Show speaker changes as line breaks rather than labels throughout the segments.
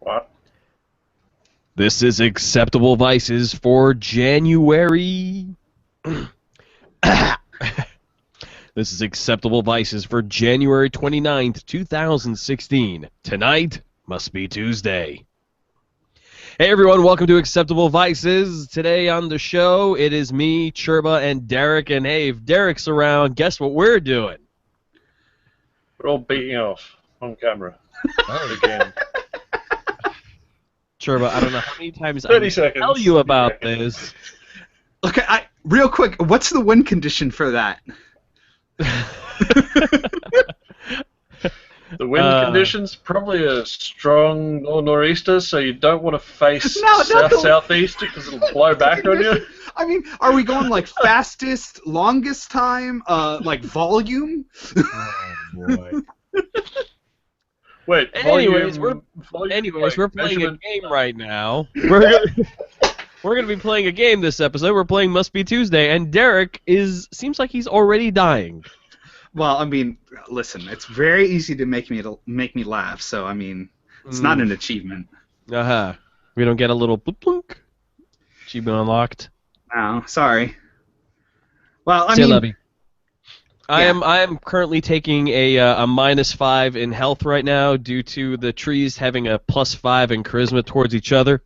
What?
This is Acceptable Vices for January. This is Acceptable Vices for January 29th, 2016. Tonight must be Tuesday. Hey everyone, welcome to Acceptable Vices. Today on the show, it is me, Churba, and Derek. And hey, if Derek's around, guess what we're doing?
We're all beating off on camera. Again.
Churba, I don't know how many times
30
I
seconds.
tell you about this.
Okay, real quick, what's the win condition for that?
The wind conditions, probably a strong nor'easter, so you don't want to face southeast because it'll blow back on you.
I mean, are we going like fastest, longest time, like volume?
Oh boy.
Wait,
Anyways,
volume,
we're playing a
measurement.
game right now. We're gonna be playing a game this episode. We're playing Must Be Tuesday, and Derek seems like he's already dying.
Well, I mean, listen, it's very easy to make me laugh. So I mean, it's not an achievement.
We don't get a little bloop blunk. Achievement unlocked.
No, sorry. Well, I
Say
mean,
Levy. I am currently taking a -5 in health right now due to the trees having a +5 in charisma towards each other.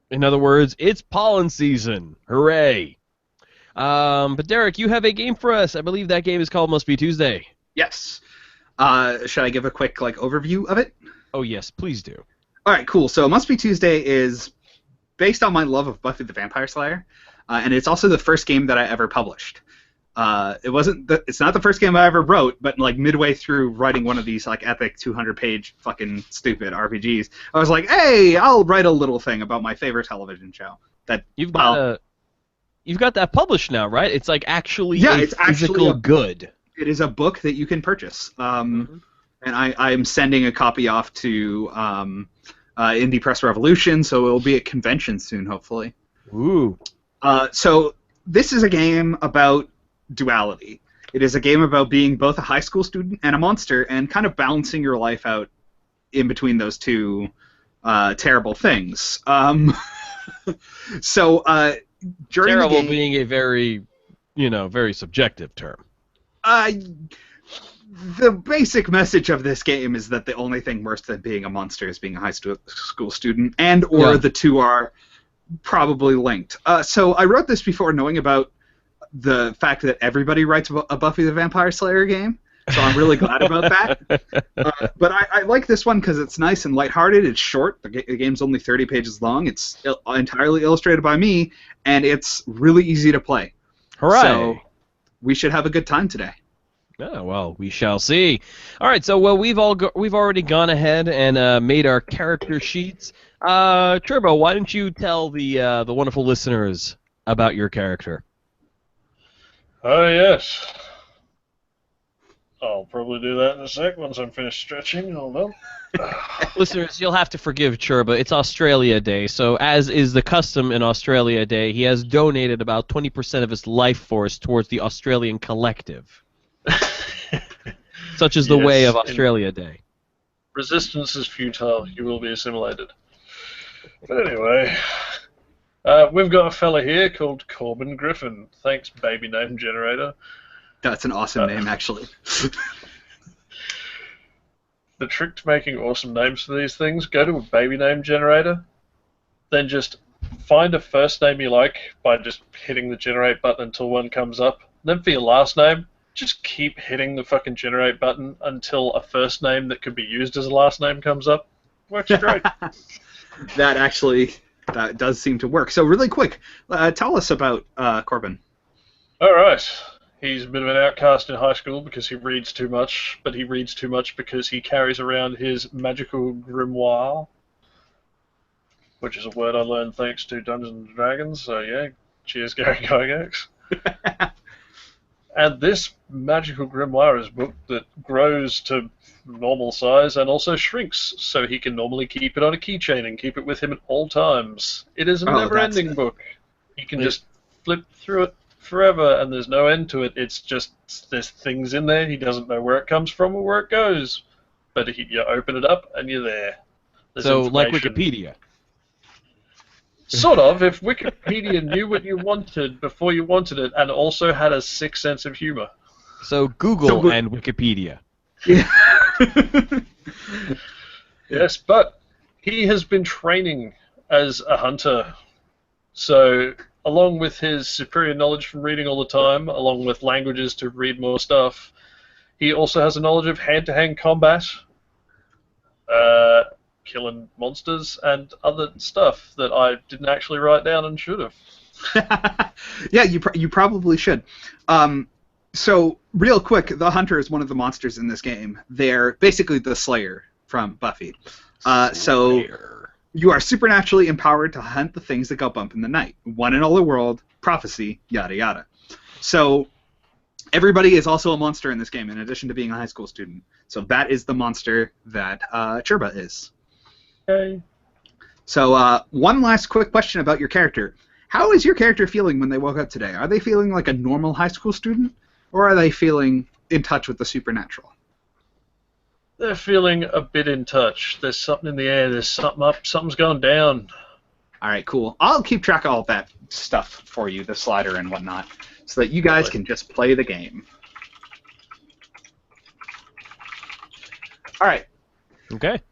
In other words, it's pollen season. Hooray! But Derek, you have a game for us. I believe that game is called Must Be Tuesday.
yes. Should I give a quick overview of it?
Oh yes, please do.
All right, cool. So Must Be Tuesday is based on my love of Buffy the Vampire Slayer, and it's also the first game that I ever published. It's not the first game I ever wrote, but midway through writing one of these epic 200-page fucking stupid RPGs, I was like, hey, I'll write a little thing about my favorite television show.
You've got that published now, right? It's actually
it's
physical
actually
good.
It is a book that you can purchase, and I am sending a copy off to Indie Press Revolution, so it will be at convention soon, hopefully.
Ooh.
So this is a game about duality. It is a game about being both a high school student and a monster, and kind of balancing your life out in between those two terrible things. So during
Terrible
the game,
being a very, very subjective term.
the basic message of this game is that the only thing worse than being a monster is being a high school student, or the two are probably linked. So I wrote this before knowing about the fact that everybody writes a Buffy the Vampire Slayer game, so I'm really glad about that. But I like this one because it's nice and lighthearted. It's short. The game's only 30 pages long. It's entirely illustrated by me, and it's really easy to play.
Hooray!
So we should have a good time today.
Oh, well, we shall see. All right, so we've already gone ahead and made our character sheets. Turbo, why don't you tell the wonderful listeners about your character?
Oh, yes. I'll probably do that in a sec once I'm finished stretching. Hold on.
Listeners, you'll have to forgive Churba. It's Australia Day, so as is the custom in Australia Day, he has donated about 20% of his life force towards the Australian collective. Such is the way of Australia Day.
Resistance is futile. You will be assimilated. But anyway, we've got a fella here called Corbin Griffin. Thanks, baby name generator.
That's an awesome name, actually.
The trick to making awesome names for these things, go to a baby name generator, then just find a first name you like by just hitting the generate button until one comes up. Then for your last name, just keep hitting the fucking generate button until a first name that could be used as a last name comes up. Works great.
That does seem to work. So really quick, tell us about Corbin.
Alright. He's a bit of an outcast in high school because he reads too much, but he reads too much because he carries around his magical grimoire, which is a word I learned thanks to Dungeons & Dragons, so yeah, cheers Gary Gygax. And this magical grimoire is a book that grows to normal size and also shrinks, so he can normally keep it on a keychain and keep it with him at all times. It is a never-ending book. He can just flip through it forever, and there's no end to it. It's just, there's things in there, he doesn't know where it comes from or where it goes. but you open it up and you're there. There's
So, like
information.
Wikipedia.
Sort of, if Wikipedia knew what you wanted before you wanted it and also had a sick sense of humor.
So, Google and Wikipedia.
Yeah.
Yes, but he has been training as a hunter. So, along with his superior knowledge from reading all the time, along with languages to read more stuff, he also has a knowledge of hand-to-hand combat, killing monsters, and other stuff that I didn't actually write down and should have.
Yeah, you probably should. So, real quick, the Hunter is one of the monsters in this game. They're basically the Slayer from Buffy. So, you are supernaturally empowered to hunt the things that go bump in the night. One in all the world, prophecy, yada yada. So, everybody is also a monster in this game, in addition to being a high school student. So, that is the monster that Churba is.
Okay.
So, one last quick question about your character. How is your character feeling when they woke up today? Are they feeling like a normal high school student, or are they feeling in touch with the supernatural?
They're feeling a bit in touch. There's something in the air. There's something up. Something's going down.
All right, cool. I'll keep track of all that stuff for you, the slider and whatnot, so that you guys can just play the game. All right.
Okay.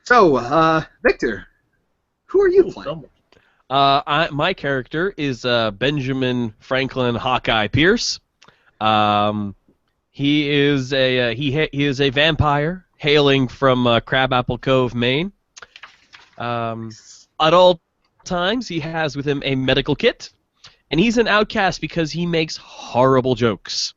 So, Victor, who are you playing?
My character is Benjamin Franklin Hawkeye Pierce. He is a vampire hailing from Crabapple Cove, Maine. At all times, he has with him a medical kit, and he's an outcast because he makes horrible jokes.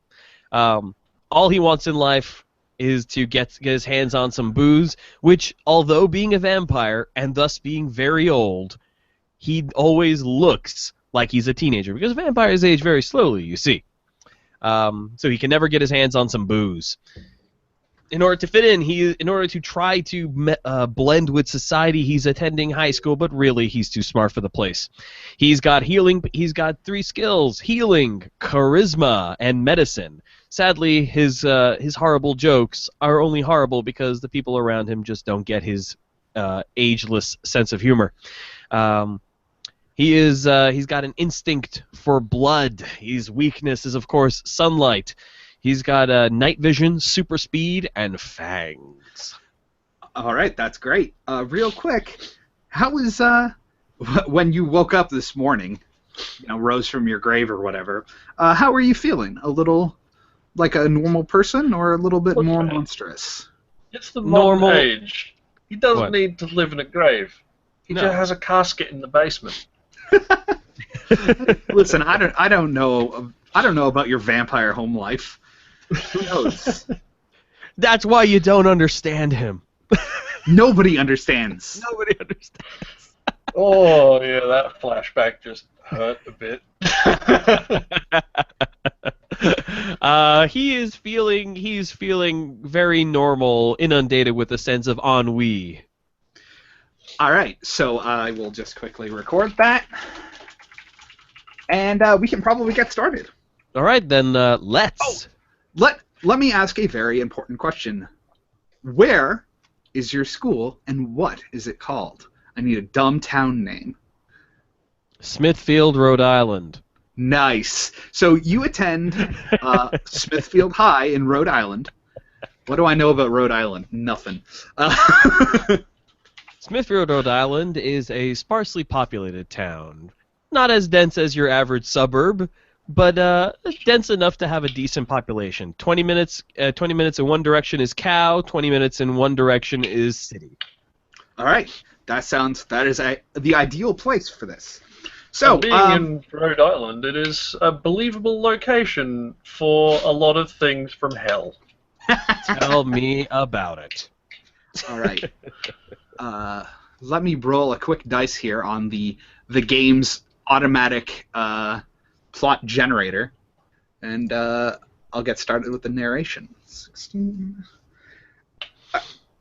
All he wants in life is to get his hands on some booze, which, although being a vampire and thus being very old, he always looks like he's a teenager, because vampires age very slowly, you see. So he can never get his hands on some booze. In order to fit in order to try to blend with society, he's attending high school, but really he's too smart for the place. He's got healing. He's got 3 skills: healing, charisma, and medicine. Sadly, his horrible jokes are only horrible because the people around him just don't get his ageless sense of humor. He's got an instinct for blood. His weakness is, of course, sunlight. He's got night vision, super speed, and fangs.
All right, that's great. Real quick, how was when you woke up this morning, rose from your grave or whatever, how were you feeling? A little like a normal person or a little bit more monstrous?
It's the modern age. He doesn't need to live in a grave. He just has a casket in the basement.
Listen, I don't know about your vampire home life. Who knows?
That's why you don't understand him.
Nobody understands.
Nobody understands.
Oh yeah, that flashback just hurt a bit.
He's feeling very normal, inundated with a sense of ennui.
All right, so I will just quickly record that, and we can probably get started.
All right, then let's.
Let me ask a very important question. Where is your school, and what is it called? I need a dumb town name.
Smithfield, Rhode Island.
Nice. So you attend Smithfield High in Rhode Island. What do I know about Rhode Island? Nothing.
Smithfield, Rhode Island is a sparsely populated town. Not as dense as your average suburb, but dense enough to have a decent population. 20 minutes in one direction is cow, 20 minutes in one direction is city.
All right. That is the ideal place for this. So,
being in Rhode Island, it is a believable location for a lot of things from hell.
Tell me about it.
All right. Let me roll a quick dice here on the game's automatic plot generator, and I'll get started with the narration. 16.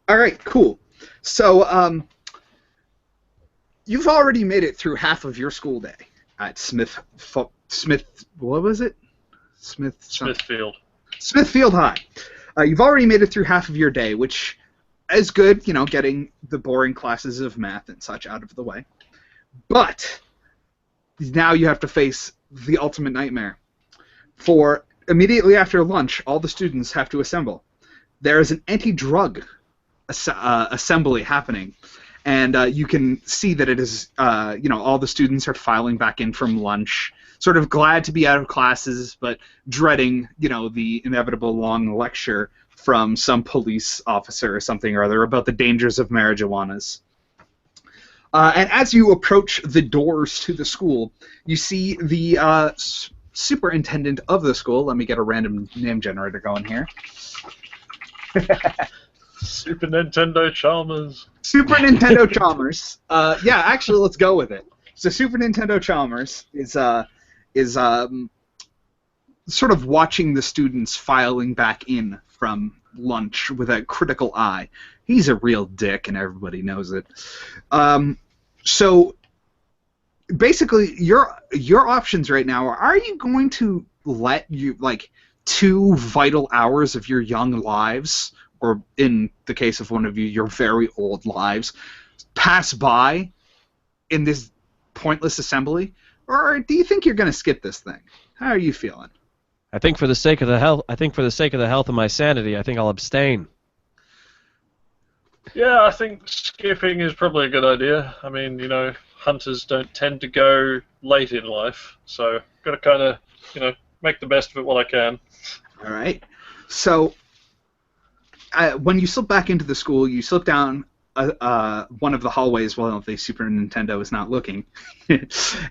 All right, cool. So, you've already made it through half of your school day at Smithfield
High.
You've already made it through half of your day, which is good, getting the boring classes of math and such out of the way. But now you have to face the ultimate nightmare. For immediately after lunch, all the students have to assemble. There is an anti-drug assembly happening, and you can see that it is, all the students are filing back in from lunch, sort of glad to be out of classes, but dreading, the inevitable long lecture from some police officer or something or other about the dangers of marijuanas. And as you approach the doors to the school, you see the superintendent of the school. Let me get a random name generator going here.
Super Nintendo Chalmers.
Super Nintendo Chalmers. Yeah, actually, let's go with it. So Super Nintendo Chalmers is sort of watching the students filing back in from lunch with a critical eye. He's a real dick, and everybody knows it. So basically, your options right now are you going to let 2 vital hours of your young lives, or in the case of one of you, your very old lives, pass by in this pointless assembly, or do you think you're going to skip this thing? How are you feeling?
I think for the sake of the health of my sanity, I think I'll abstain.
Yeah, I think skipping is probably a good idea. I mean, hunters don't tend to go late in life, so got to kind of, make the best of it while I can.
All right. So when you slip back into the school, you slip down one of the hallways while the Super Nintendo is not looking,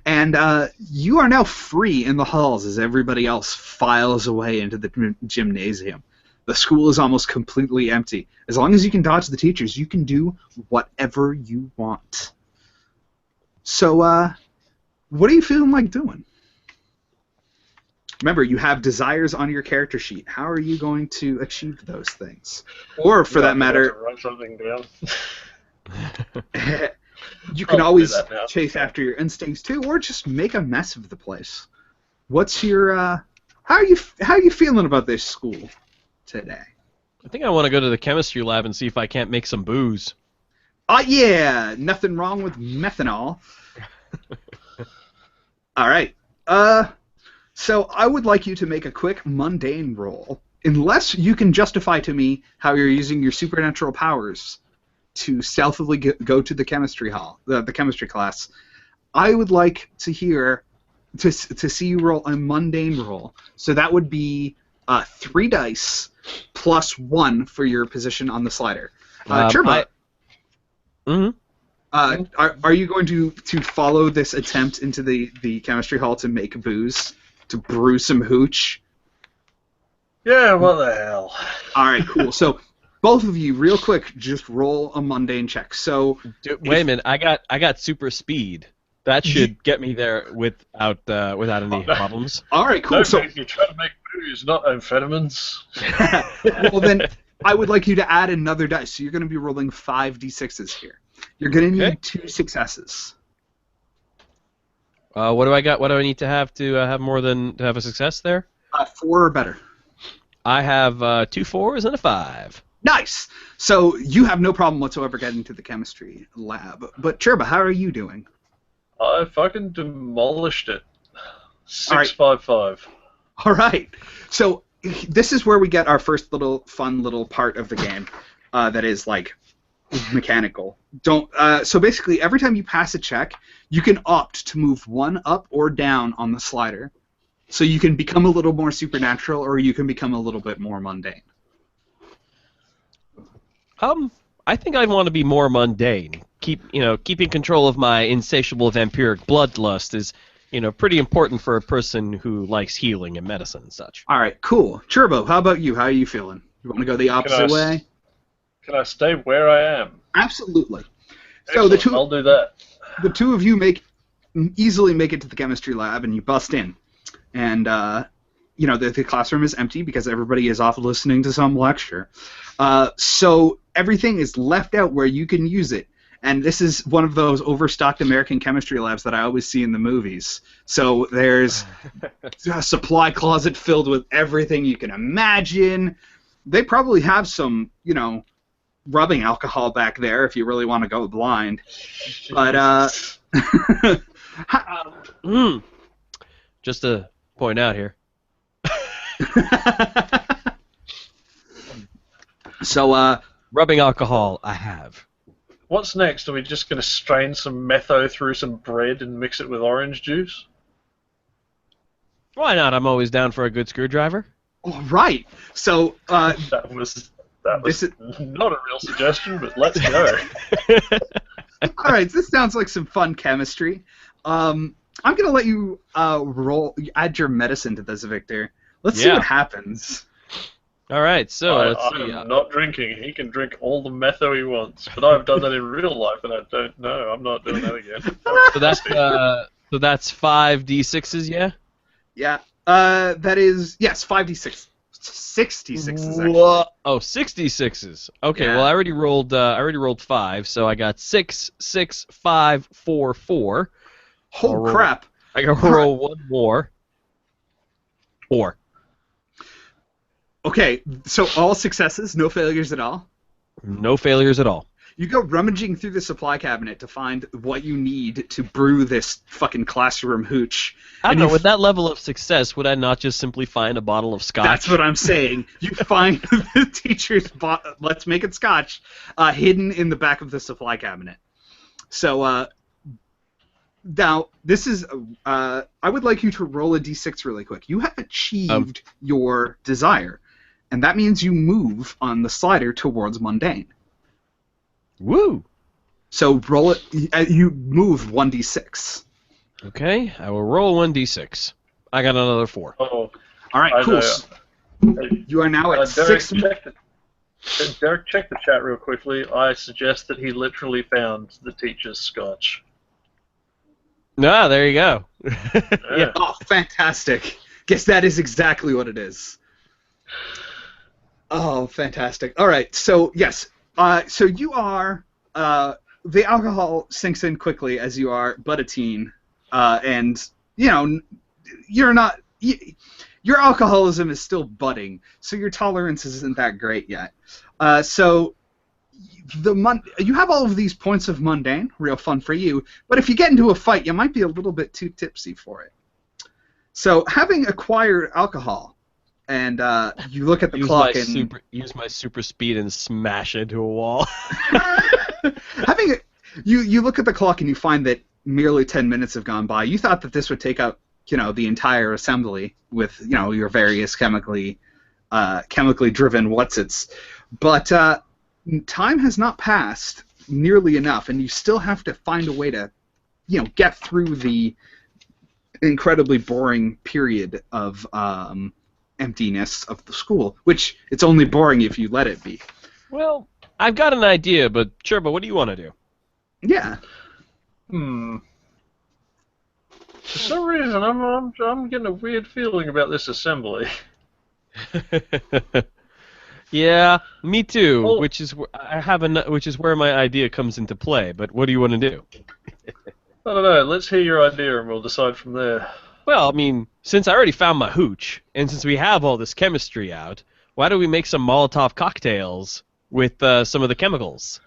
and you are now free in the halls as everybody else files away into the gymnasium. The school is almost completely empty. As long as you can dodge the teachers, you can do whatever you want. So, what are you feeling like doing? Remember, you have desires on your character sheet. How are you going to achieve those things? Or, for that matter,
write something down.
you can always chase after your instincts too, or just make a mess of the place. What's your how are you feeling about this school today?
I think I want to go to the chemistry lab and see if I can't make some booze.
Yeah, nothing wrong with methanol. All right. So I would like you to make a quick mundane roll, unless you can justify to me how you're using your supernatural powers to stealthily go to the chemistry hall, the chemistry class. I would like to see you roll a mundane roll. So that would be 3 dice plus 1 for your position on the slider. Turbo. Are you going to follow this attempt into the chemistry hall to make booze, to brew some hooch?
Yeah, what the hell.
All right, cool. So both of you, real quick, just roll a mundane check. So
wait a minute, I got super speed. That should get me there without any problems.
All right, cool. So
you try to make booze, not amphetamines.
Well, then I would like you to add another dice. So you're going to be rolling 5d6s here. You're going to need 2 successes.
What do I got? What do I need to have more than to have a success there?
4 or better.
I have 2 4s and a 5.
Nice. So you have no problem whatsoever getting to the chemistry lab. But Chirba, how are you doing?
I fucking demolished it. 655.
All right. So this is where we get our first fun little part of the game that is like mechanical. So basically, every time you pass a check, you can opt to move 1 up or down on the slider. So you can become a little more supernatural, or you can become a little bit more mundane.
I think I'd want to be more mundane. Keeping control of my insatiable vampiric bloodlust is, pretty important for a person who likes healing and medicine and such.
All right, cool. Churbo, how about you? How are you feeling? You want to go the opposite way?
Can I stay where I am?
Absolutely.
Excellent.
So
I'll do that.
The 2 of you easily make it to the chemistry lab, and you bust in. And, the classroom is empty because everybody is off listening to some lecture. So everything is left out where you can use it. And this is one of those overstocked American chemistry labs that I always see in the movies. So there's a supply closet filled with everything you can imagine. They probably have some, rubbing alcohol back there if you really want to go blind. But
Just to point out here.
So
Rubbing alcohol, I have.
What's next? Are we just going to strain some metho through some bread and mix it with orange juice?
Why not? I'm always down for a good screwdriver.
all right. So
That was not a real suggestion, but let's go.
all right. This sounds like some fun chemistry. I'm gonna let you add your medicine to this, Victor. Let's see what happens.
All right, so let's see.
I'm not drinking. He can drink all the metho he wants, but I've done that in real life, and I don't know. I'm not doing that again.
So that's 5d6s, yeah?
Yeah. That is 5d6. 66s actually.
Whoa. Oh, 66s. Okay,
Yeah.
well I already rolled 5, so I got 6, 6, 5, 4, 4.
Oh crap.
I gotta roll one more. 4.
Okay, so all successes, no failures at all.
No failures at all.
You go rummaging through the supply cabinet to find what you need to brew this fucking classroom hooch.
I don't
And
know,
you
with that level of success, would I not just simply find a bottle of scotch?
That's what I'm saying. You find the teacher's let's make it scotch hidden in the back of the supply cabinet. So now this is I would like you to roll a d6 really quick. You have achieved your desire, and that means you move on the slider towards mundane.
Woo!
So roll it. You move 1d6.
Okay, I will roll 1d6. I got another 4.
Oh,
All right,
I
cool.
know.
You are now at
Derek,
6.
Derek, check the chat real quickly. I suggest that he literally found the teacher's scotch.
Ah, there you go.
Yeah.
Oh, fantastic. Guess that is exactly what it is. Oh, fantastic. All right, so yes. So you are, the alcohol sinks in quickly as you are but a teen, and, you know, you're not, your alcoholism is still budding, so your tolerance isn't that great yet. So you have all of these points of mundane, real fun for you, but if you get into a fight, you might be a little bit too tipsy for it. So having acquired alcohol, and you look at the clock and
use my super speed and smash into a wall.
you look at the clock and you find that merely 10 minutes have gone by. You thought that this would take up the entire assembly with your various chemically driven whatsits, but time has not passed nearly enough, and you still have to find a way to get through the incredibly boring period of emptiness of the school, which it's only boring if you let it be.
Well, I've got an idea, but sure, but what do you want to do?
Yeah.
For some reason, I'm getting a weird feeling about this assembly.
Yeah, me too.
Well,
which is where my idea comes into play. But what do you want to do?
I don't know. Let's hear your idea, and we'll decide from there.
Well, I mean, since I already found my hooch, and since we have all this chemistry out, why don't we make some Molotov cocktails with some of the chemicals?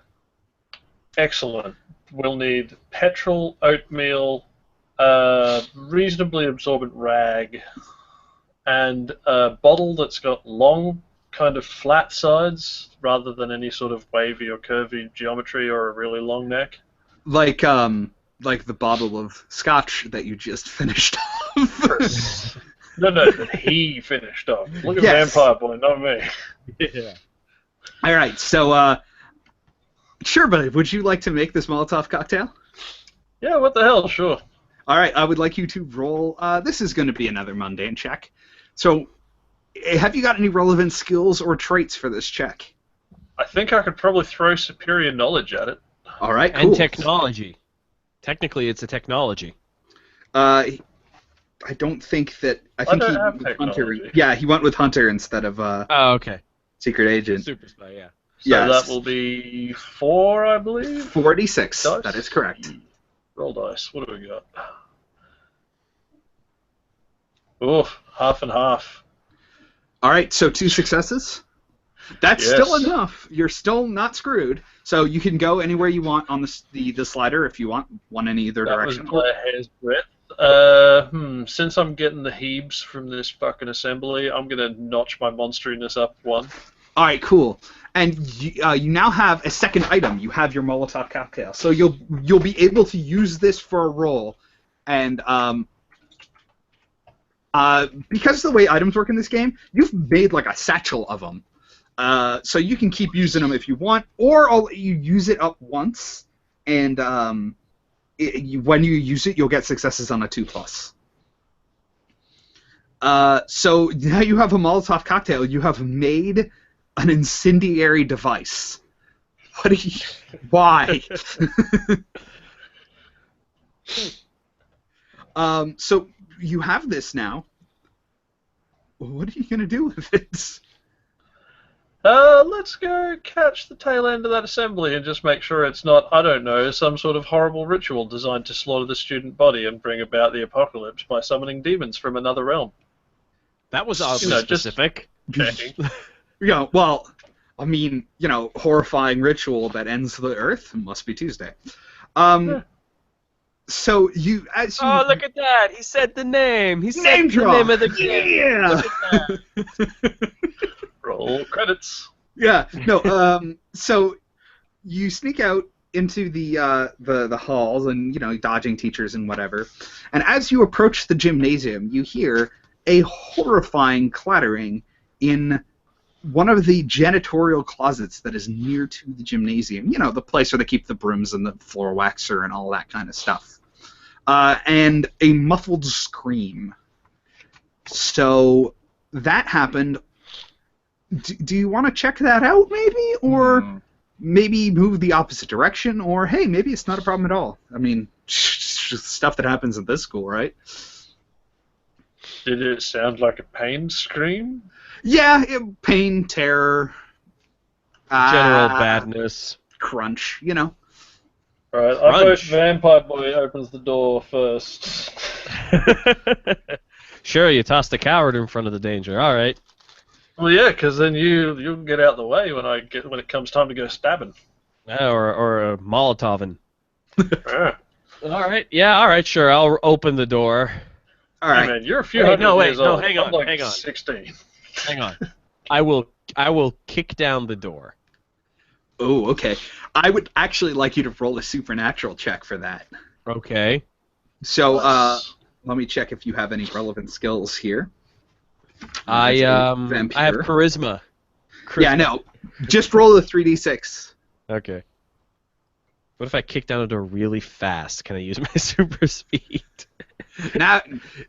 Excellent. We'll need petrol, oatmeal, reasonably absorbent rag, and a bottle that's got long, kind of flat sides rather than any sort of wavy or curvy geometry or a really long neck.
Like the bottle of scotch that you just finished off.
No, that he finished off. Look at
Yes.
Vampire Boy, not me.
Yeah.
All right, so sure, buddy. Would you like to make this Molotov cocktail?
Yeah, what the hell, sure.
All right, I would like you to roll. This is going to be another mundane check. So, have you got any relevant skills or traits for this check?
I think I could probably throw superior knowledge at it.
All right, cool.
And technology. Technically, it's a technology.
I don't think that. I think
don't
he
have
went with Hunter.
technology.
Yeah, he went with Hunter instead of
Oh, okay.
Secret Agent.
Super spy, yeah.
So
Yes.
that will be 4, I believe.
46.
Dice?
That is correct.
Roll dice. What do we got? Oof, half and half.
All right, so 2 successes. That's
Yes.
still enough. You're still not screwed. So you can go anywhere you want on the slider if you want, one in either
That was
direction.
by a hair's breadth. Since I'm getting the heebs from this fucking assembly, I'm gonna notch my monsteriness up one.
All right, cool. And you now have a second item. You have your Molotov cocktail, so you'll be able to use this for a roll. And because of the way items work in this game, you've made like a satchel of them. So you can keep using them if you want, or I'll let you use it up once, and when you use it, you'll get successes on a 2+. So now you have a Molotov cocktail. You have made an incendiary device. What do you? Why? So you have this now. What are you gonna do with it?
Let's go catch the tail end of that assembly and just make sure it's not, I don't know, some sort of horrible ritual designed to slaughter the student body and bring about the apocalypse by summoning demons from another realm.
That was oddly specific.
Checking.
Yeah, well, I mean, horrifying ritual that ends the Earth. Must be Tuesday. So as you
Oh, look at that! He said the name. He said
name
the
drop.
name of the game.
Yeah.
Roll credits.
Yeah. No. So you sneak out into the halls and dodging teachers and whatever. And as you approach the gymnasium, you hear a horrifying clattering in one of the janitorial closets that is near to the gymnasium. The place where they keep the brooms and the floor waxer and all that kind of stuff. And a muffled scream. So that happened. Do you want to check that out, maybe? Or maybe move the opposite direction? Or, hey, maybe it's not a problem at all. I mean, stuff that happens at this school, right?
Did it sound like a pain scream?
Yeah, pain, terror.
General badness.
Crunch,
Alright, I vote Vampire Boy opens the door first.
Sure, you toss the coward in front of the danger. All right.
Well, yeah, because then you'll get out of the way when it comes time to go stabbing.
Or a Molotovin.
Yeah.
All right. Yeah. All right. Sure. I'll open the door.
All right.
Hey, man, you're a few hundred years old.
Hang
I'm
on,
like
hang on.
16.
Hang on. I will kick down the door.
Oh, okay. I would actually like you to roll a supernatural check for that.
Okay.
So, let me check if you have any relevant skills here.
I have
Vampire.
charisma.
Yeah, no. Just roll a 3d6.
Okay. What if I kick down a door really fast? Can I use my super speed?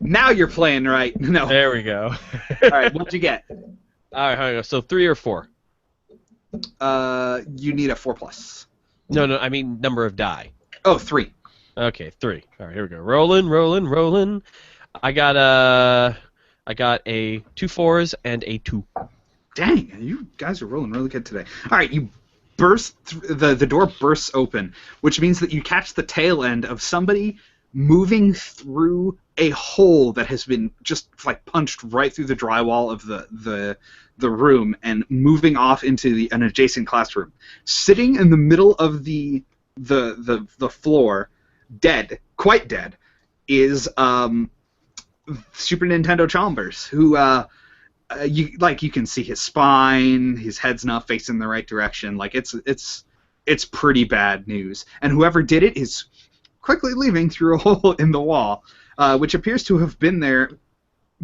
Now you're playing right. No.
There we go.
All right, what'd you get?
All right, hang on. So 3 or 4?
You need a 4+.
No, I mean number of die.
Oh, 3.
Okay, 3. All right, here we go. Rolling. I got a 2 4s and a 2.
Dang, you guys are rolling really good today. All right, you burst the door bursts open, which means that you catch the tail end of somebody moving through a hole that has been just like punched right through the drywall of the room and moving off into an adjacent classroom. Sitting in the middle of the floor, dead, quite dead, is Super Nintendo Chalmers, who you can see his spine, his head's not facing the right direction. Like it's pretty bad news. And whoever did it is quickly leaving through a hole in the wall, which appears to have been there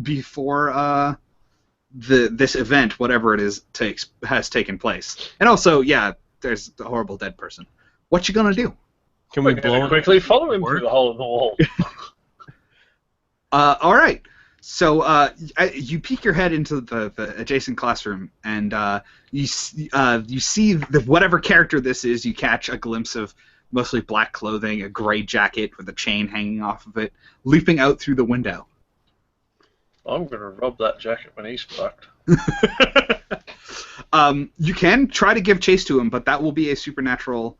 before this event, whatever it is, has taken place. And also, yeah, there's a horrible dead person. What you gonna do?
Can we
We're
blow
gonna
him?
quickly follow him through the hole in the wall.
All right. So you peek your head into the adjacent classroom, and you see whatever character this is. You catch a glimpse of mostly black clothing, a gray jacket with a chain hanging off of it, leaping out through the window.
I'm gonna rob that jacket when he's fucked.
You can try to give chase to him, but that will be a supernatural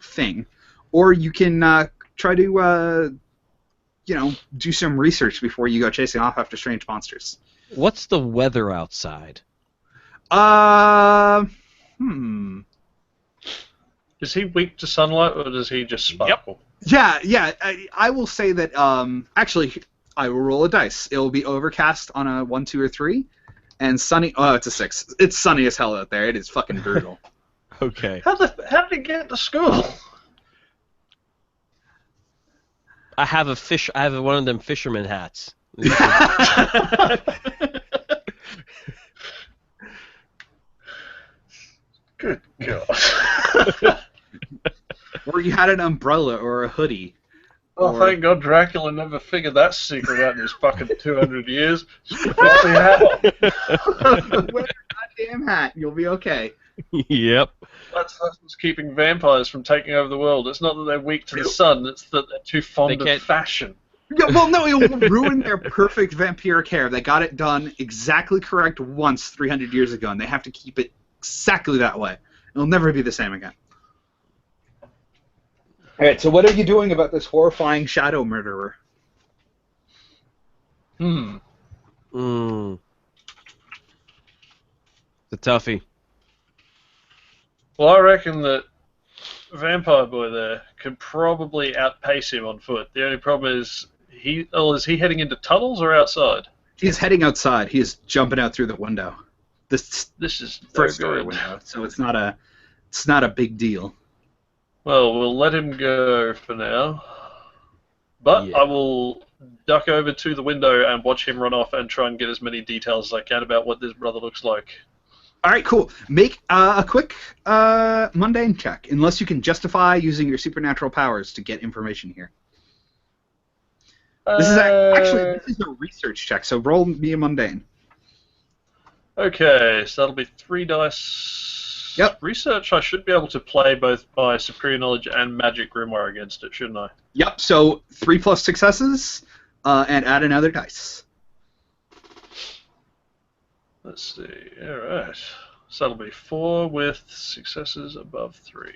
thing. Or you can try to do some research before you go chasing off after strange monsters.
What's the weather outside?
Is he weak to sunlight, or does he just sparkle?
Yeah. I will say that. Actually, I will roll a dice. It will be overcast on a 1, 2, or 3, and sunny. Oh, it's a 6. It's sunny as hell out there. It is fucking brutal.
Okay.
How did he get to school?
I have one of them fisherman hats.
Good God.
Or you had an umbrella or a hoodie.
Oh, thank God Dracula never figured that secret out in his fucking 200 years. Just put the hat on.
Wear a goddamn hat, and you'll be okay.
Yep.
That's what's keeping vampires from taking over the world. It's not that they're weak to the sun, it's that they're too fond of fashion.
Yeah, well, no, it will ruin their perfect vampiric hair. They got it done exactly correct once 300 years ago, and they have to keep it exactly that way. It'll never be the same again. All right, so what are you doing about this horrifying shadow murderer?
It's a toughie.
Well, I reckon that Vampire Boy there could probably outpace him on foot. The only problem is, is he heading into tunnels or outside?
He's heading outside. He is jumping out through the window. This
is
first story window, so it's not a big deal.
Well, we'll let him go for now. But yeah. I will duck over to the window and watch him run off and try and get as many details as I can about what this brother looks like.
All right, cool. Make a quick mundane check, unless you can justify using your supernatural powers to get information here. This is a research check, so roll me a mundane.
Okay, so that'll be 3 dice.
Yep.
Research, I should be able to play both my superior knowledge and magic grimoire against it, shouldn't I?
Yep, so 3 plus successes, and add another dice.
Let's see, alright. So that'll be 4 with successes above 3.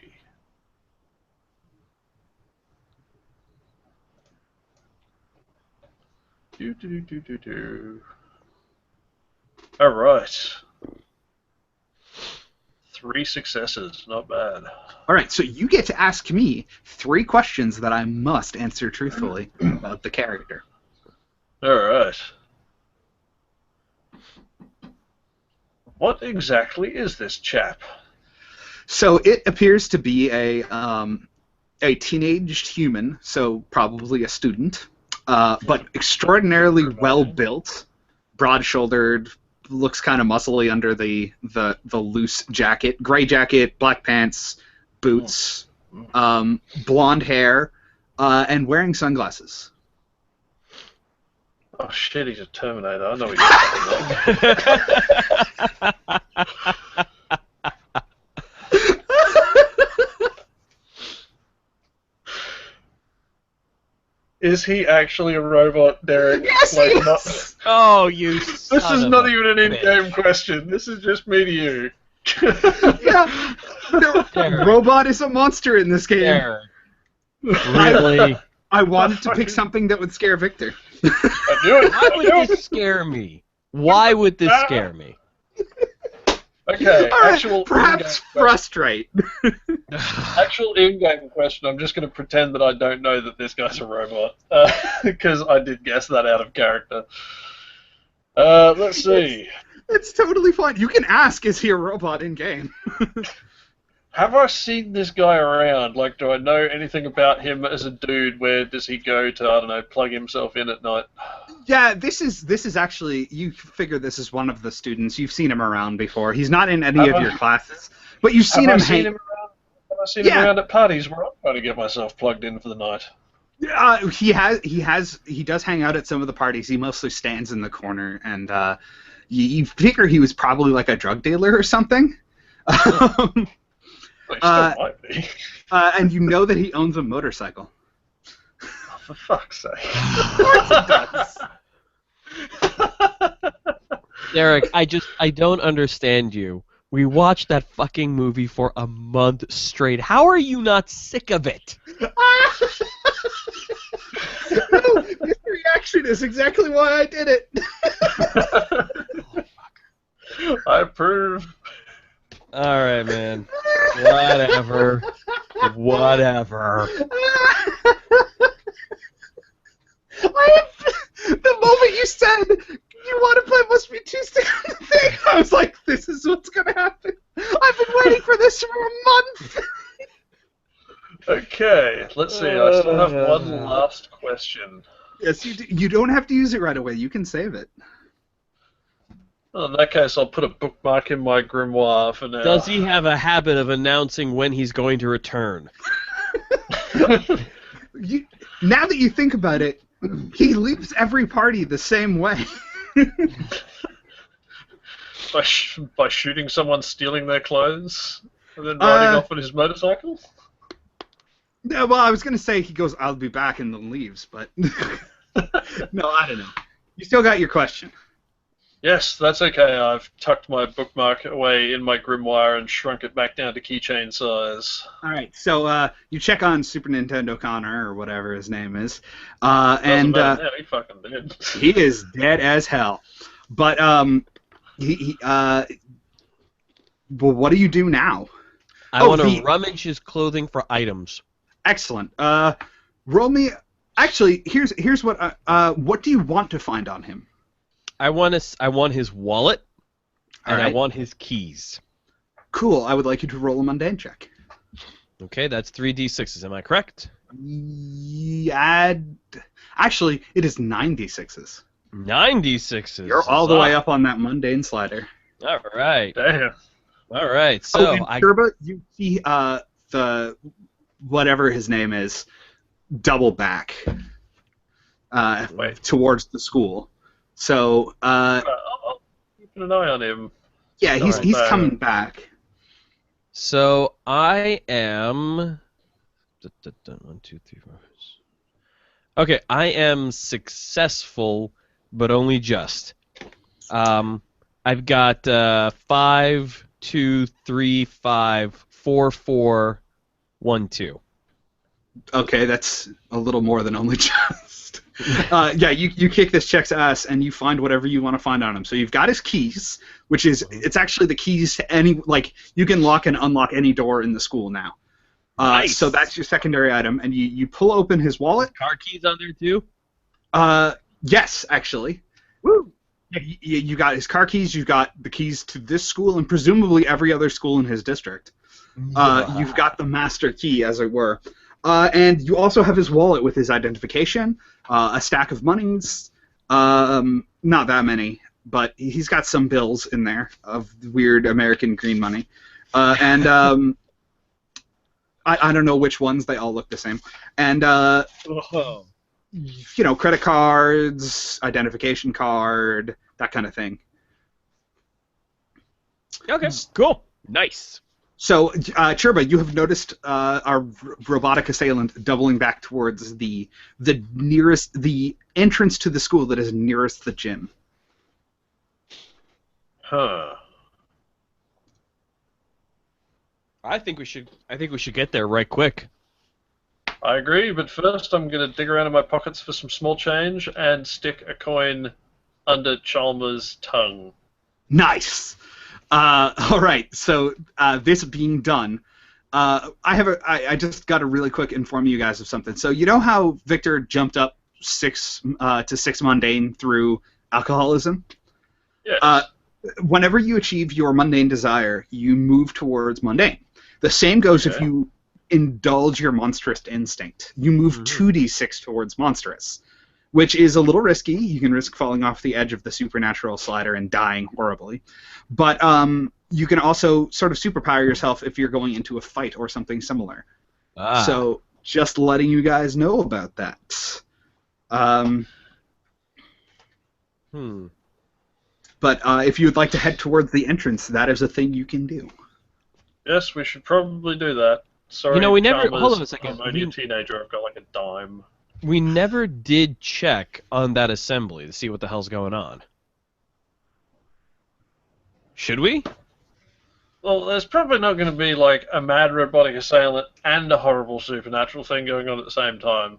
Alright. 3 successes, not bad.
Alright, so you get to ask me 3 questions that I must answer truthfully about the character.
Alright. What exactly is this chap?
So it appears to be a teenaged human, so probably a student, but extraordinarily well-built, broad-shouldered, looks kind of muscly under the loose jacket, gray jacket, black pants, boots, blonde hair, and wearing sunglasses.
Oh shit, he's a Terminator. I know what you're talking about. Is he actually a robot, Derek?
Yes, he is!
Oh, you
This is not even an in-game question. This is just me to you.
Yeah. The robot is a monster in this game.
Derek. Really?
I wanted to pick something that would scare Victor.
I knew it.
Why would this scare me? Why would this scare me?
Okay,
right, perhaps frustrate.
Actual in-game question. I'm just going to pretend that I don't know that this guy's a robot, because I did guess that out of character. Let's see.
It's totally fine. You can ask, is he a robot in-game?
Have I seen this guy around? Like, do I know anything about him as a dude? Where does he go to, I don't know, plug himself in at night?
Yeah, this is actually, you figure this is one of the students. You've seen him around before. He's not in any of your classes, but you've seen him hang.
Have I seen him around at parties where I'm trying to get myself plugged in for the night?
He does hang out at some of the parties. He mostly stands in the corner, and you figure he was probably like a drug dealer or something.
Might be.
And you know that he owns a motorcycle.
Oh, for fuck's sake.
Of course he does.
Derek, I don't understand you. We watched that fucking movie for a month straight. How are you not sick of it?
No, this reaction is exactly why I did it.
I approve.
All right, man. Whatever. Whatever.
The moment you said you want to play Must Be Tuesday on the thing, I was like, this is what's going to happen. I've been waiting for this for a month.
Okay, let's see. I still have one last question.
Yes, you do. You don't have to use it right away. You can save it.
Well, in that case, I'll put a bookmark in my grimoire for now.
Does he have a habit of announcing when he's going to return?
Now that you think about it, he leaves every party the same way.
By shooting someone, stealing their clothes, and then riding off on his motorcycle?
No, well, I was going to say he goes, I'll be back, and then leaves, but... No, I don't know. You still got your question.
Yes, that's okay. I've tucked my bookmark away in my grimoire and shrunk it back down to keychain size.
All right, so you check on Super Nintendo Connor, or whatever his name is,
Doesn't matter now, he fucking did.
he is dead as hell. But well, what do you do now?
I want to rummage his clothing for items.
Excellent. Roll me. Actually, here's what. What do you want to find on him?
I want his wallet, and
right.
I want his keys.
Cool. I would like you to roll a mundane check.
Okay, that's 3d6s. Am I correct?
Yeah. Actually, it is 96s.
96s.
You're all the way up on that mundane slider.
All right.
Damn.
All right. So
Turbo, you see the whatever his name is double back towards the school. So
I'll keep an eye on him.
Yeah, he's coming back.
So I am 1, 2, 3, 4. Okay, I am successful, but only just. I've got 5, 2, 3, 5, 4, 4, 1, 2. Okay,
that's a little more than only just. Yeah, you kick this check's ass and you find whatever you want to find on him. So you've got his keys, which is it's actually the keys to any you can lock and unlock any door in the school now.
Nice.
So that's your secondary item, and you pull open his wallet.
Car keys on there too?
Yes, actually.
Woo!
You got his car keys. You've got the keys to this school and presumably every other school in his district. You've got the master key, as it were. And you also have his wallet with his identification, a stack of monies, not that many, but he's got some bills in there of weird American green money. And I don't know which ones, they all look the same. And, you know, credit cards, identification card, that kind of thing.
Okay, cool. Nice.
So, Churba, you have noticed our robotic assailant doubling back towards the entrance to the school that is nearest the gym.
Huh.
I think we should get there right quick.
I agree, but first I'm going to dig around in my pockets for some small change and stick a coin under Chalmers' tongue.
Nice. All right. So this being done, I just got to really quick inform you guys of something. So you know how Victor jumped up 6 to 6 mundane through alcoholism?
Yes.
Whenever you achieve your mundane desire, you move towards mundane. The same goes if you indulge your monstrous instinct. You move 2d6 towards monstrous, which is a little risky. You can risk falling off the edge of the supernatural slider and dying horribly. But you can also sort of superpower yourself if you're going into a fight or something similar. So just letting you guys know about that. But if you would like to head towards the entrance, that is a thing you can do.
Yes, we should probably do that. Sorry,
you know, we never.
Chalmers,
Hold on a second.
I'm only a teenager. I've got like a dime.
We never did check on that assembly to see what the hell's going on. Should we?
Well, there's probably not going to be like a mad robotic assailant and a horrible supernatural thing going on at the same time.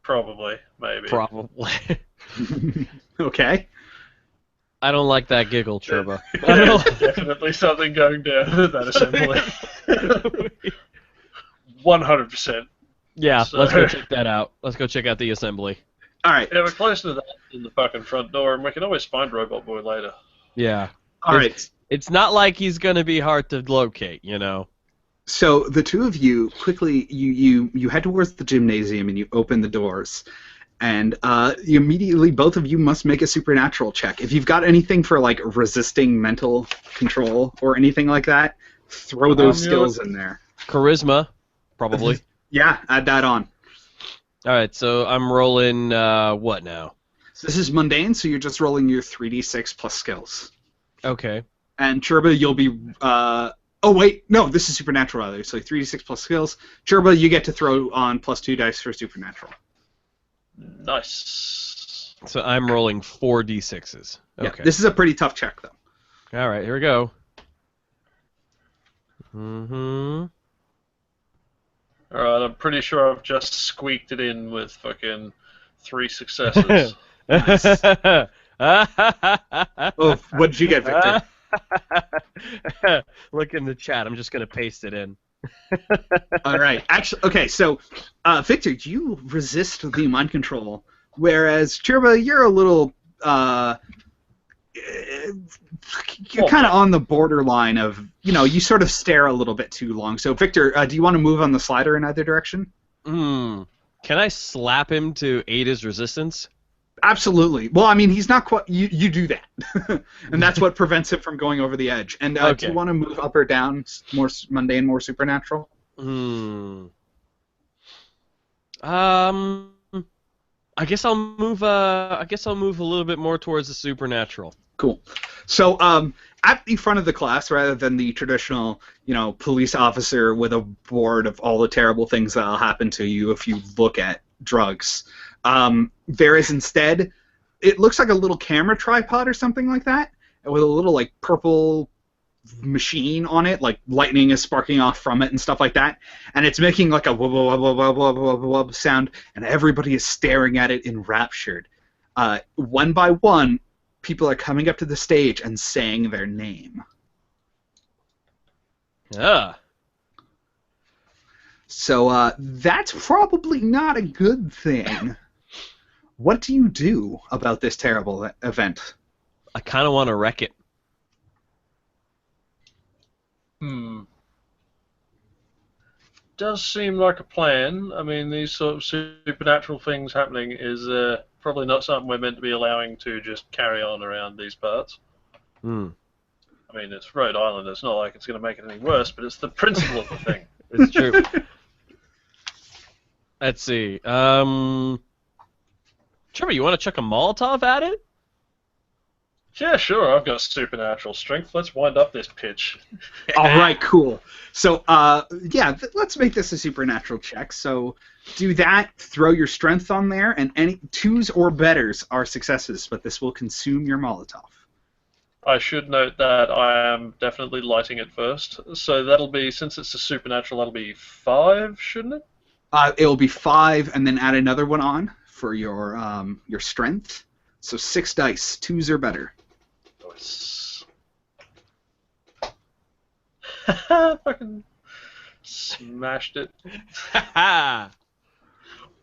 Probably, maybe.
Probably.
Okay.
I don't like that giggle, Churba. I don't
Definitely something going down at that assembly. 100%.
Yeah,
So-
let's go check that out. Let's go check out the assembly.
All right.
Yeah, we're close to that in the fucking front door, and we can always find Robot Boy later.
Yeah.
All right.
It's not like he's gonna be hard to locate, you know.
So the two of you quickly you head towards the gymnasium and you open the doors, and you immediately both of you must make a supernatural check. If you've got anything for like resisting mental control or anything like that, throw those skills in there.
Charisma, probably.
Yeah, add that on.
All right, so I'm rolling what now?
So this is mundane, so you're just rolling your 3d6 plus skills.
Okay.
And Churba, you'll be. Oh wait, no, this is supernatural rather. So 3d6 plus skills. Churba, you get to throw on +2 dice for supernatural.
Nice.
So I'm rolling 4d6s.
Yeah,
Okay.
this is a pretty tough check though.
All right, here we go. Mm-hmm.
Alright, I'm pretty sure I've just squeaked it in with fucking 3 successes.
Oh, what did you get, Victor?
Look in the chat. I'm just gonna paste it in.
All right. Actually, okay. So, Victor, you resist the mind control, whereas Churba, you're a little. You're kind of on the borderline of, you sort of stare a little bit too long. So, Victor, do you want to move on the slider in either direction?
Can I slap him to aid his resistance?
Absolutely. Well, I mean, he's not quite. You do that, and that's what prevents him from going over the edge. And
Okay.
do you want to move up or down, more mundane, more supernatural?
I guess I'll move. I guess I'll move a little bit more towards the supernatural.
Cool. So, at the front of the class, rather than the traditional, police officer with a board of all the terrible things that'll happen to you if you look at drugs, there is instead, it looks like a little camera tripod or something like that, with a little like purple machine on it, like lightning is sparking off from it and stuff like that, and it's making like a wub wub wub wub wub wub wub sound, and everybody is staring at it enraptured. One by one, people are coming up to the stage and saying their name.
Ah.
So that's probably not a good thing. What do you do about this terrible event?
I kind of want to wreck it.
Does seem like a plan. I mean, these sort of supernatural things happening is probably not something we're meant to be allowing to just carry on around these parts. I mean, it's Rhode Island. It's not like it's going to make it any worse, but it's the principle of the thing.
It's true. Let's see. Trevor, you want to chuck a Molotov at it?
Yeah, sure. I've got supernatural strength. Let's wind up this pitch.
All right, cool. So, let's make this a supernatural check. So, do that, throw your strength on there, and any 2s or betters are successes, but this will consume your Molotov.
I should note that I am definitely lighting it first. So that'll be, since it's a supernatural, that'll be 5, shouldn't it?
It will be 5, and then add another one on for your strength. So 6 dice, 2s or better.
Nice. Fucking smashed it.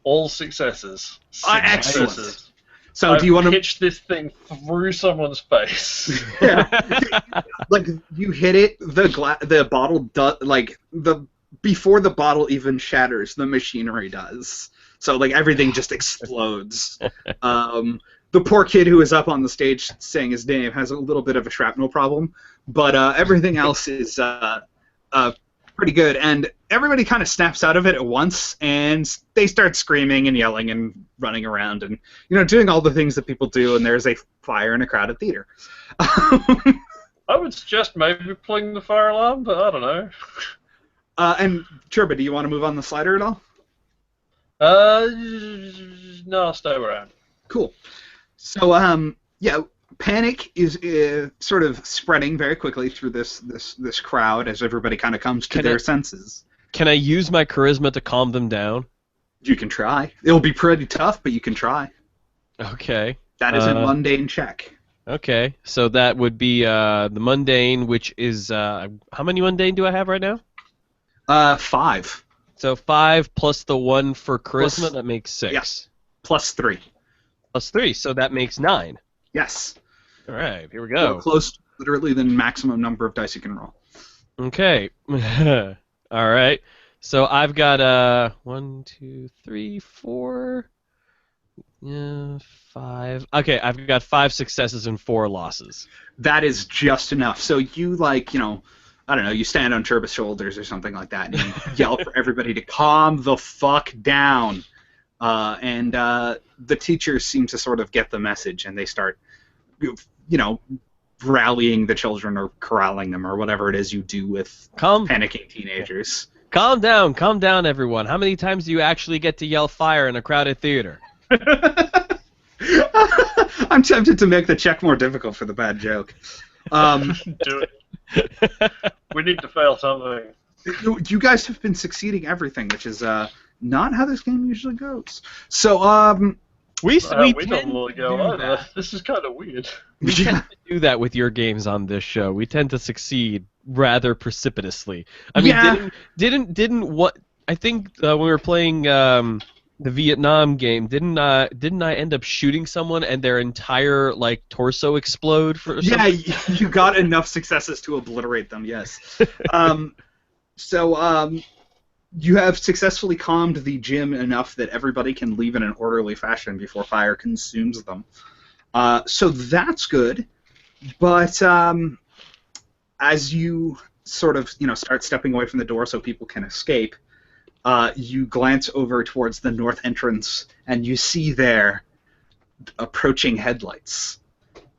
All successes.
Excellent.
Successes.
So
I've
do you want to
pitch this thing through someone's face?
like you hit it? The bottle before the bottle even shatters, the machinery does. So like everything just explodes. The poor kid who is up on the stage saying his name has a little bit of a shrapnel problem, but everything else is pretty good. And everybody kind of snaps out of it at once, and they start screaming and yelling and running around and doing all the things that people do. And there's a fire in a crowded theater.
I would suggest maybe pulling the fire alarm, but I don't know.
And Churba, do you want to move on the slider at all?
No, I'll stay where I am.
Cool. So, panic is sort of spreading very quickly through this crowd as everybody kind of comes to their senses.
Can I use my charisma to calm them down?
You can try. It'll be pretty tough, but you can try.
Okay.
That is a mundane check.
Okay, so that would be the mundane, which is how many mundane do I have right now?
5
So 5 plus the 1 for charisma,
Plus-
that makes 6.
yes. Plus 3.
Plus 3, so that makes 9.
Yes.
All right, here we
More
go.
close, literally, than maximum number of dice you can roll.
Okay. All right. So I've got 1, 2, 3, 4, 5. Okay, I've got 5 successes and 4 losses.
That is just enough. So you, like, I don't know, you stand on Turbo's shoulders or something like that, and you yell for everybody to calm the fuck down. And the teachers seem to sort of get the message, and they start, rallying the children or corralling them or whatever it is you do with panicking teenagers.
Calm down, everyone. How many times do you actually get to yell fire in a crowded theater?
I'm tempted to make the check more difficult for the bad joke.
Do it. We need to fail something.
You guys have been succeeding everything, which is not how this game usually goes. So,
we
We
tend
normally
to
go,
do
oh,
that.
this is kind of weird.
We tend to do that with your games on this show. We tend to succeed rather precipitously. I mean,
Yeah.
didn't what? I think when we were playing the Vietnam game, didn't I end up shooting someone and their entire torso explode for?
Yeah,
something?
you got enough successes to obliterate them. Yes. So you have successfully calmed the gym enough that everybody can leave in an orderly fashion before fire consumes them. So that's good, but as you sort of start stepping away from the door so people can escape, you glance over towards the north entrance and you see there approaching headlights,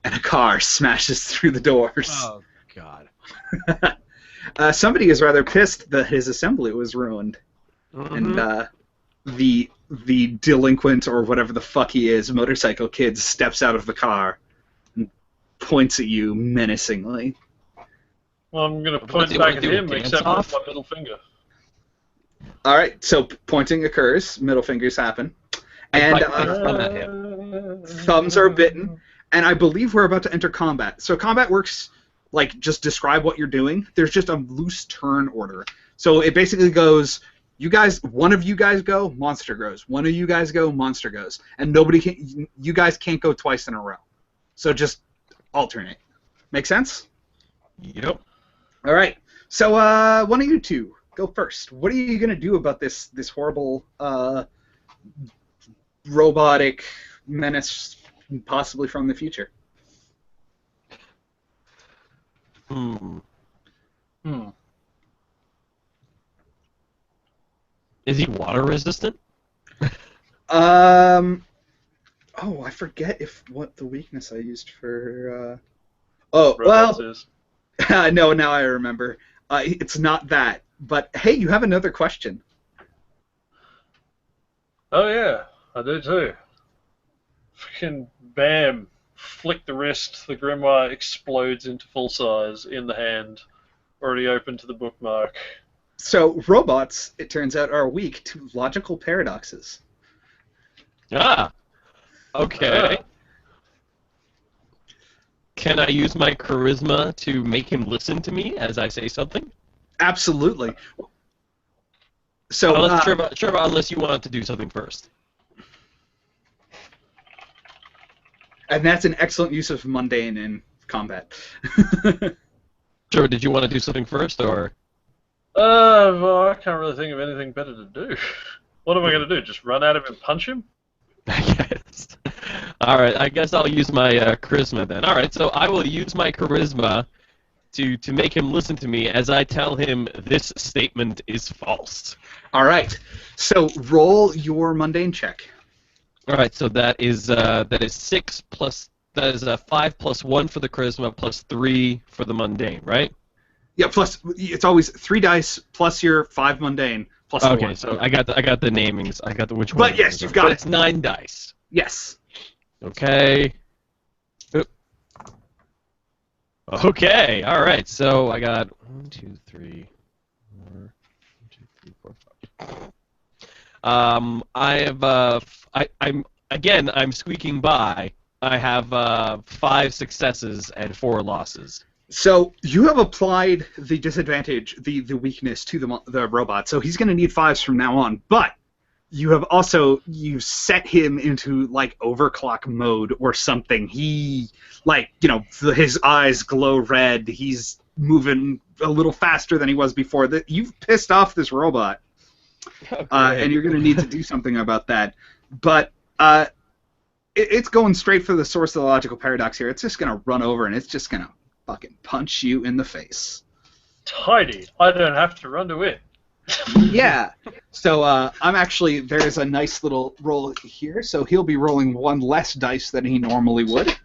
and a car smashes through the doors.
Oh God.
Somebody is rather pissed that his assembly was ruined,
Mhm.
and the delinquent or whatever the fuck he is, motorcycle kid, steps out of the car and points at you menacingly.
Well, I'm going to
What
point
do you
back
wanna
at
do,
him,
dance
except
off?
with my middle finger.
All right, so pointing occurs, middle fingers happen, and
bite my thumb at him.
thumbs are bitten, and I believe we're about to enter combat. So combat works like just describe what you're doing. There's just a loose turn order. So it basically goes, one of you guys go, monster goes. One of you guys go, monster goes. And you guys can't go twice in a row. So just alternate. Make sense?
Yep.
All right. So one of you two go first. What are you going to do about this horrible robotic menace possibly from the future?
Hmm.
Hmm.
Is he water resistant?
Oh, I forget what the weakness I used for.
Robots is.
No, now I remember. It's not that. But hey, you have another question.
Oh, yeah, I do too. Fucking bam. Flick the wrist, the grimoire explodes into full size in the hand. Already open to the bookmark.
So robots, it turns out, are weak to logical paradoxes.
Ah. Okay.
Ah.
Can I use my charisma to make him listen to me as I say something?
Absolutely. So
Trevor, unless you want to do something first.
and that's an excellent use of mundane in combat.
Trevor, did you want to do something first, or?
Well, I can't really think of anything better to do. What am I going to do? Just run at him and punch him?
I guess. All right, I guess I'll use my charisma then. All right, so I will use my charisma to make him listen to me as I tell him this statement is false.
All right. So roll your mundane check.
All right, so that is 6 plus that is 5 plus 1 for the charisma plus 3 for the mundane, right?
Yeah. Plus, it's always 3 dice plus your 5 mundane plus the
Okay,
1.
so I got the namings. I got the which one.
But yes, you've got
But
it.
it's 9 dice.
Yes.
Okay. Oop. Okay. All right. So I got 1, 2, 3, 4, 1, 2, 3, 4, 5. I have I'm squeaking by I have 5 successes and 4 losses.
So you have applied the disadvantage, the weakness to the robot. So he's going to need 5s from now on. But you have also set him into like overclock mode or something. He his eyes glow red. He's moving a little faster than he was before. You've pissed off this robot, and you're going to need to do something about that. But it's going straight for the source of the logical paradox here. It's just going to run over and it's just going to fucking punch you in the face.
Tidy. I don't have to run to it.
Yeah. So there's a nice little roll here. So he'll be rolling 1 less dice than he normally would.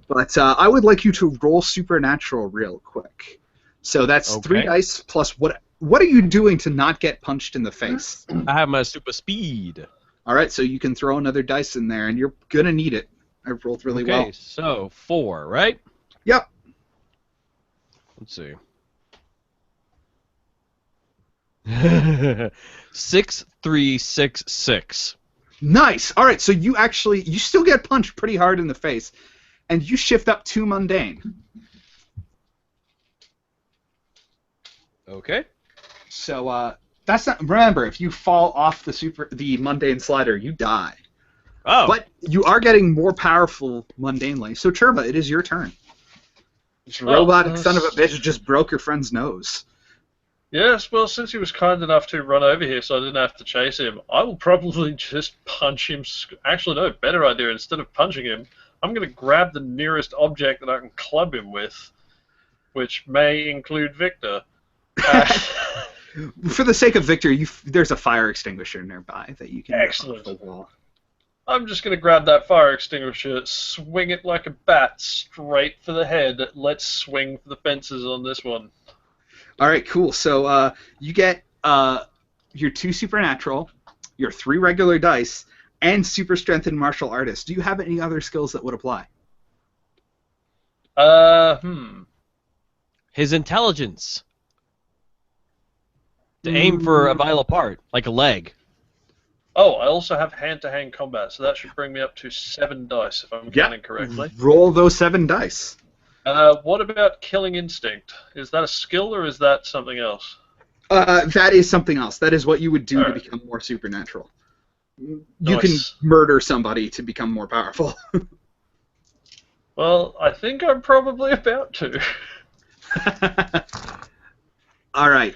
But I would like you to roll supernatural real quick. So that's 3 dice plus what are you doing to not get punched in the face?
I have my super speed.
All right, so you can throw another dice in there, and you're going to need it. I rolled really well.
Okay, so 4, right?
Yep.
Let's see. 6, 3, 6, 6.
Nice. All right, so you still get punched pretty hard in the face, and you shift up 2 mundane.
Okay.
So that's not. Remember, if you fall off the mundane slider, you die.
Oh.
But you are getting more powerful mundanely. So Turba, it is your turn. This robotic son of a bitch just broke your friend's nose.
Yes, well, since he was kind enough to run over here so I didn't have to chase him, I will probably just punch him. Actually, no, better idea. Instead of punching him, I'm going to grab the nearest object that I can club him with, which may include Victor.
For the sake of Victor, there's a fire extinguisher nearby that you can
Excellent.
off the wall.
I'm just going to grab that fire extinguisher, swing it like a bat straight for the head. Let's swing for the fences on this one.
All right, cool. So you get your 2 supernatural, your 3 regular dice, and super strength and martial artist. Do you have any other skills that would apply?
His intelligence. To aim for a vital part, like a leg.
Oh, I also have hand-to-hand combat, so that should bring me up to 7 dice, if I'm counting correctly.
Roll those 7 dice.
What about killing instinct? Is that a skill, or is that something else?
That is something else. That is what you would do to become more supernatural. You can murder somebody to become more powerful.
Well, I think I'm probably about to.
All right.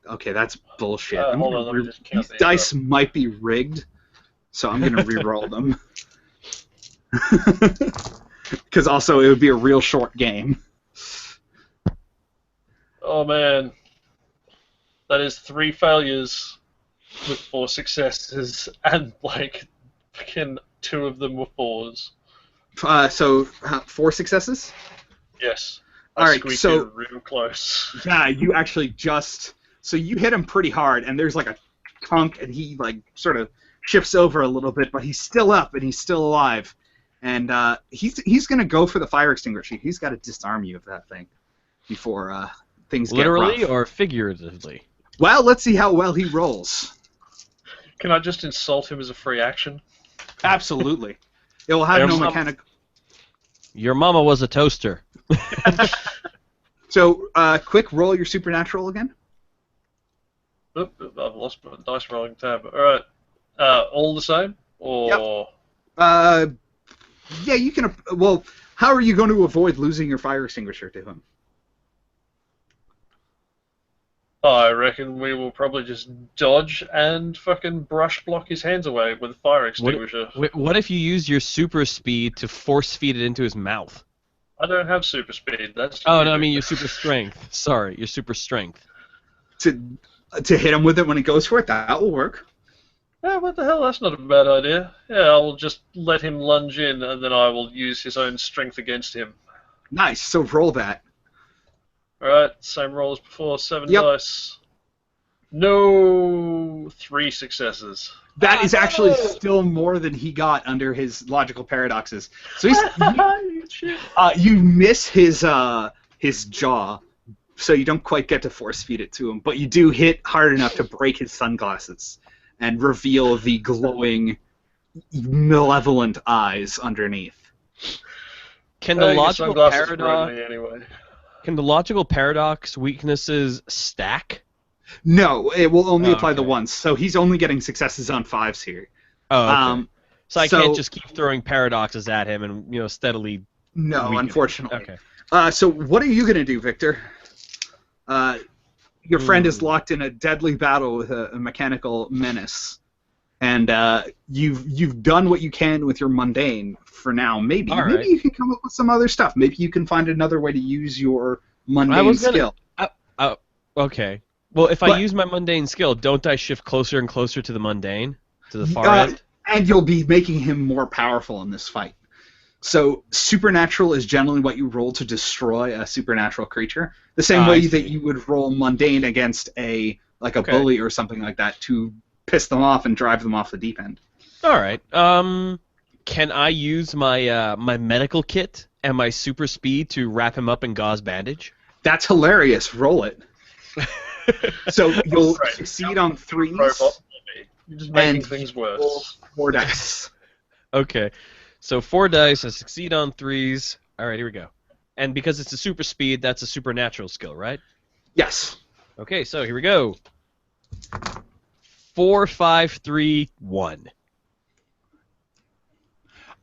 Okay, that's bullshit.
Hold on, let me just count
these dice might be rigged, so I'm going to re-roll them. Because also it would be a real short game.
Oh man. That is 3 failures with 4 successes, and like, fucking 2 of them were 4s.
So 4 successes?
Yes.
All right,
squeaked
so
in real close.
Yeah, you actually so you hit him pretty hard, and there's like a clunk, and he like sort of shifts over a little bit, but he's still up and he's still alive, and he's gonna go for the fire extinguisher. He's got to disarm you of that thing before things get rough.
Literally or figuratively?
Well, let's see how well he rolls.
Can I just insult him as a free action?
Absolutely. It will have no mechanical.
Your mama was a toaster.
So, quick, roll your supernatural again.
Oop, I've lost my dice rolling tab. Alright. All the same? Or...
Yep. Yeah, you can... Well, how are you going to avoid losing your fire extinguisher to him?
I reckon we will probably just dodge and fucking brush block his hands away with a fire extinguisher.
What if you use your super speed to force feed it into his mouth?
I don't have super speed. That's.
Oh no, I mean your super strength. Sorry, your super strength.
To hit him with it when he goes for it, that will work.
Yeah, what the hell? That's not a bad idea. Yeah, I'll just let him lunge in, and then I will use his own strength against him.
Nice. So roll that.
Alright, same roll as before, 7 dice. No, 3 successes.
That is actually still more than he got under his logical paradoxes. So you miss his jaw, so you don't quite get to force feed it to him, but you do hit hard enough to break his sunglasses and reveal the glowing malevolent eyes underneath.
Can the
Your
logical
sunglasses
paradox?
ruin me anyway.
Can the logical paradox weaknesses stack?
No, it will only
Oh,
apply the
okay.
once. So he's only getting successes on 5s here.
Oh, okay. So I
so-
can't just keep throwing paradoxes at him and steadily.
No,
weaken him.
unfortunately.
Okay.
So what are you going to do, Victor? Your friend is
Hmm.
locked in a deadly battle with a mechanical menace, and you've done what you can with your mundane for now. Maybe
All right.
you can come up with some other stuff. Maybe you can find another way to use your mundane
I was gonna-
skill.
Okay. Well, if I
But-
use my mundane skill, don't I shift closer and closer to the mundane, to the far
Uh,
end?
And you'll be making him more powerful in this fight. So supernatural is generally what you roll to destroy a supernatural creature. The same
I
way
see.
that you would roll mundane against a
Okay.
bully or something like that to piss them off and drive them off the deep end.
All right. Can I use my my medical kit and my super speed to wrap him up in gauze bandage?
That's hilarious. Roll it. So you'll
Right.
succeed on 3s.
Robot. You're just making
And
things
roll
worse.
4 dice.
Okay. So 4 dice. I succeed on 3s. All right. Here we go. And because it's a super speed, that's a supernatural skill, right?
Yes.
Okay. So here we go. 4, 5, 3, 1.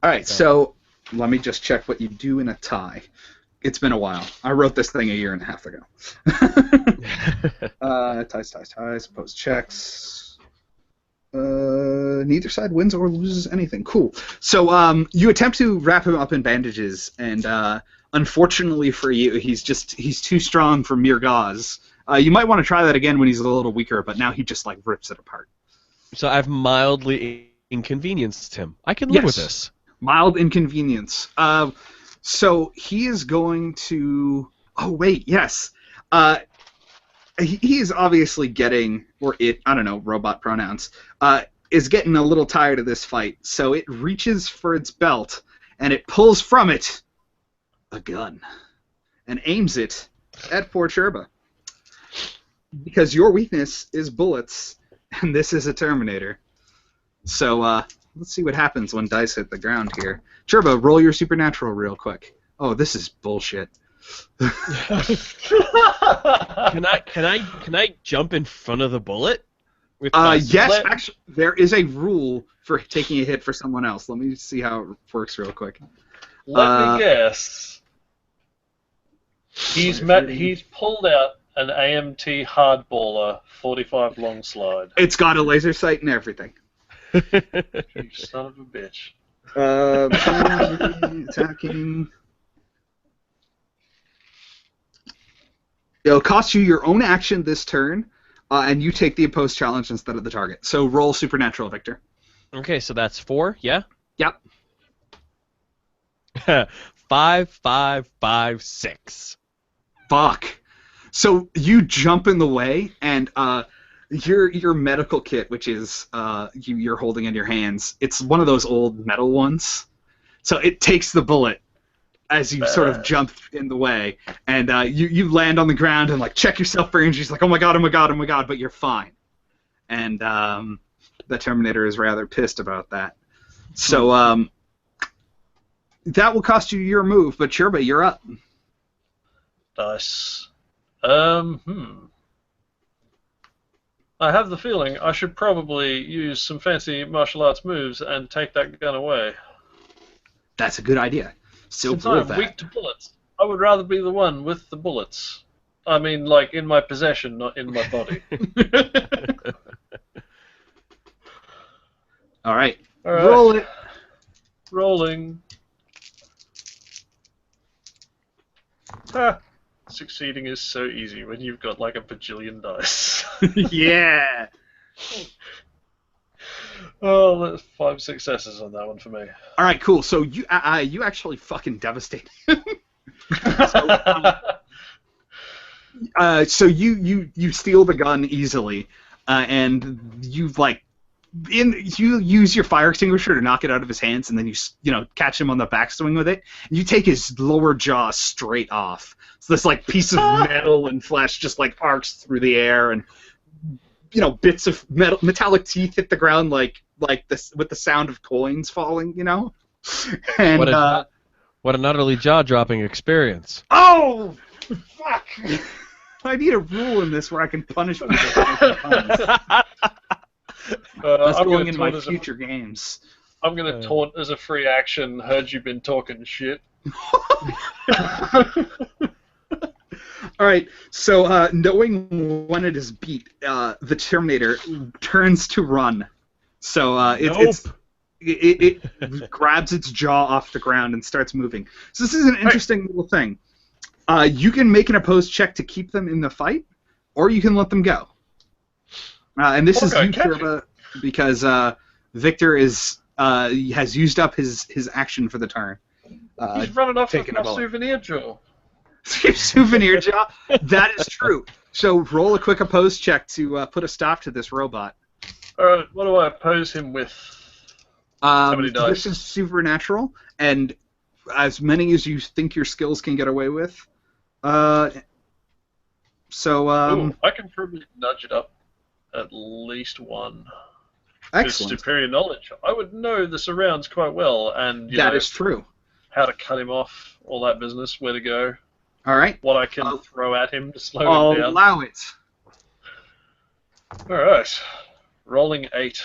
All right. So let me just check what you do in a tie. It's been a while. I wrote this thing a year and a half ago. Ties. Opposed checks. Neither side wins or loses anything. Cool. So you attempt to wrap him up in bandages, and unfortunately for you, he's too strong for mere gauze. You might want to try that again when he's a little weaker, but now he just like rips it apart.
So I've mildly inconvenienced him. I can live with
Yes.
this.
Mild inconvenience. So he is going to. Oh wait, yes. He is obviously getting, or it. I don't know, robot pronouns. Is getting a little tired of this fight. So it reaches for its belt and it pulls from it a gun and aims it at poor Cherba. Because your weakness is bullets, and this is a Terminator. So let's see what happens when dice hit the ground here. Cherba, roll your supernatural real quick. Oh, this is bullshit.
Can I jump in front of the bullet? With my
Yes,
split?
actually, there is a rule for taking a hit for someone else. Let me see how it works real quick.
Let me guess. He's pulled out an AMT hardballer 45 long slide.
It's got a laser sight and everything.
You son of a bitch.
Attacking. It'll cost you your own action this turn, and you take the opposed challenge instead of the target. So roll supernatural, Victor.
Okay, so that's 4, yeah?
Yep.
5, 5, 5, 6.
Fuck. So you jump in the way, and your medical kit, which is you're holding in your hands, it's one of those old metal ones. So it takes the bullet as you sort of jump in the way, and you land on the ground and like check yourself for injuries, like oh my god, but you're fine. And the Terminator is rather pissed about that. So that will cost you your move, but Cherba, you're up.
Dice. I have the feeling I should probably use some fancy martial arts moves and take that gun away.
That's a good idea. So
Since
roll
I'm
that.
weak to bullets, I would rather be the one with the bullets. I mean, like, in my possession, not in my body.
All right.
All right.
Roll it.
Rolling. Ah, succeeding is so easy when you've got like a bajillion dice.
Yeah.
Oh, that's 5 successes on that one for me.
All right, cool. So you actually fucking devastate. So you steal the gun easily, and you use your fire extinguisher to knock it out of his hands, and then you catch him on the backswing with it. And you take his lower jaw straight off. So this like piece of metal and flesh just like arcs through the air, and bits of metallic teeth hit the ground like this with the sound of coins falling, And
What an utterly jaw-dropping experience.
oh, fuck! I need a rule in this where I can punish people. That's
I'm
going
gonna
into my
taunt as
future games.
I'm gonna taunt as a free action. Heard you've been talking shit.
All right, so knowing when it is beat, the Terminator turns to run. So it grabs its jaw off the ground and starts moving. So this is an interesting little thing. You can make an opposed check to keep them in the fight, or you can let them go. And this is you, Turba, because Victor has used up his action for the turn.
He's running off with
taking
my
a bullet.
souvenir jaw.
Souvenir jaw? That is true. So roll a quick opposed check to put a stop to this robot.
Alright, what do I oppose him with? How many dice?
This is supernatural, and as many as you think your skills can get away with.
Ooh, I can probably nudge it up at least one. With
excellent.
superior knowledge, I would know the surrounds quite well, and
That is true.
how to cut him off, all that business, where to go,
All right.
what I can throw at him to slow
I'll
him down.
allow it.
Alright, rolling 8.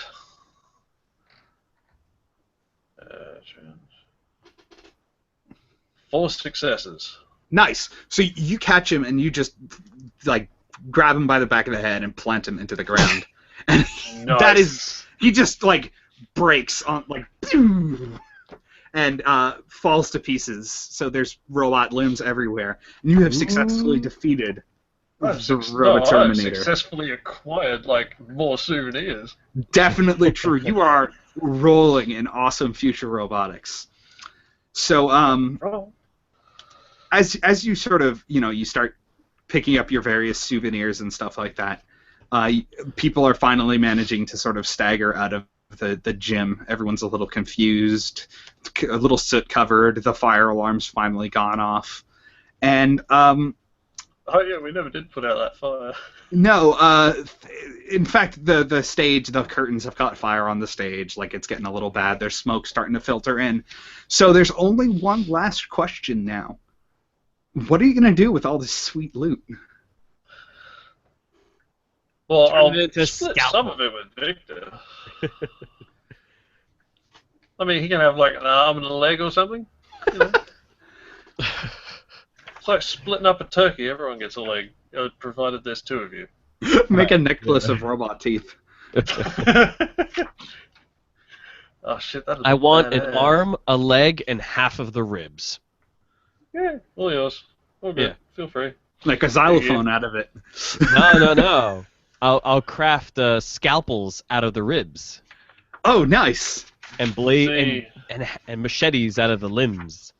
4 successes.
Nice. So you catch him and you just grab him by the back of the head and plant him into the ground. And that is, he just breaks on and falls to pieces. So there's robot limbs everywhere. And you have successfully defeated the Robot
I've
Terminator.
successfully acquired more souvenirs.
Definitely true. You are rolling in awesome future robotics. So as you sort of you start picking up your various souvenirs and stuff like that, people are finally managing to sort of stagger out of the gym. Everyone's a little confused, a little soot covered. The fire alarm's finally gone off, and
Oh yeah, we never did put out that fire.
no, in fact, the stage, the curtains have caught fire on the stage. It's getting a little bad. There's smoke starting to filter in. So there's only one last question now. What are you going to do with all this sweet loot?
Well,
Turn
I'll
it into
split
scalp.
some of it with Victor. I mean, he can have an arm and a leg or something. It's like splitting up a turkey. Everyone gets a leg, provided there's 2 of you.
Make a necklace of robot teeth.
Oh shit! That.
I want an arm, a leg, and half of the ribs.
Yeah, all yours. All good.
Yeah.
Feel free.
Like a xylophone out of it.
No. I'll craft scalpels out of the ribs
Oh, nice.
and blade
See.
and machetes out of the limbs.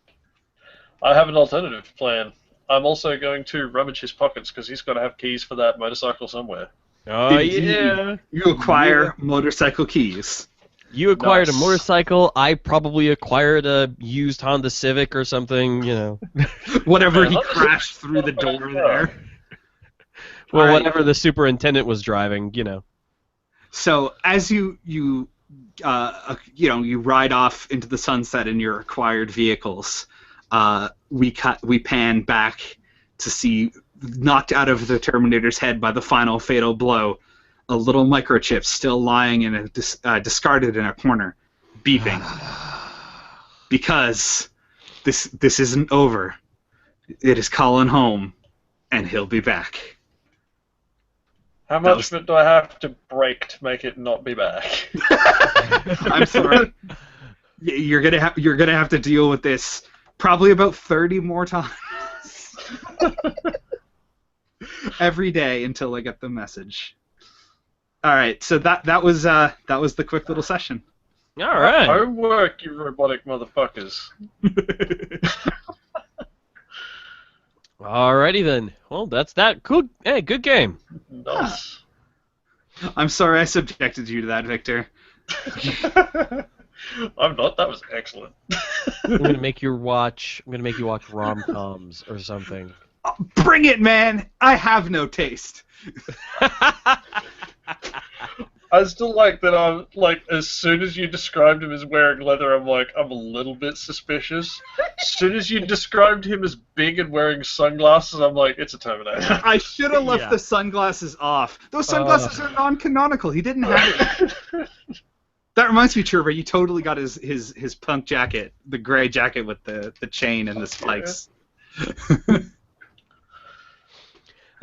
I have an alternative plan. I'm also going to rummage his pockets because he's got to have keys for that motorcycle somewhere.
Oh
Indeed.
yeah.
You acquire motorcycle keys.
You acquired a
Nice.
motorcycle. I probably acquired a used Honda Civic or something.
Whatever
Man,
he
Honda
crashed
Civic's
through the
not a bad
door
car.
there.
Well,
All right.
whatever the superintendent was driving.
So as you ride off into the sunset in your acquired vehicles, we pan back to see, knocked out of the Terminator's head by the final fatal blow, a little microchip still lying in a discarded in a corner, beeping. Because this isn't over. It is calling home, and he'll be back.
How much of it do I have to break to make it not be back?
I'm sorry. You're gonna have to deal with this probably about 30 more times every day until I get the message. All right, so that was the quick little session.
All right.
Homework, you robotic motherfuckers.
Alrighty then. Well, that's that. Good. Hey, good game.
Nice.
I'm sorry I subjected you to that, Victor.
I'm not. That was excellent.
I'm gonna make you watch rom-coms or something.
Bring it, man! I have no taste.
I still like that. I'm like, as soon as you described him as wearing leather, I'm like, I'm a little bit suspicious. As soon as you described him as big and wearing sunglasses, I'm like, it's a Terminator.
I should have left
Yeah.
the sunglasses off. Those sunglasses are non-canonical. He didn't have it. That reminds me, Trevor, you totally got his punk jacket, the gray jacket with the chain and the spikes.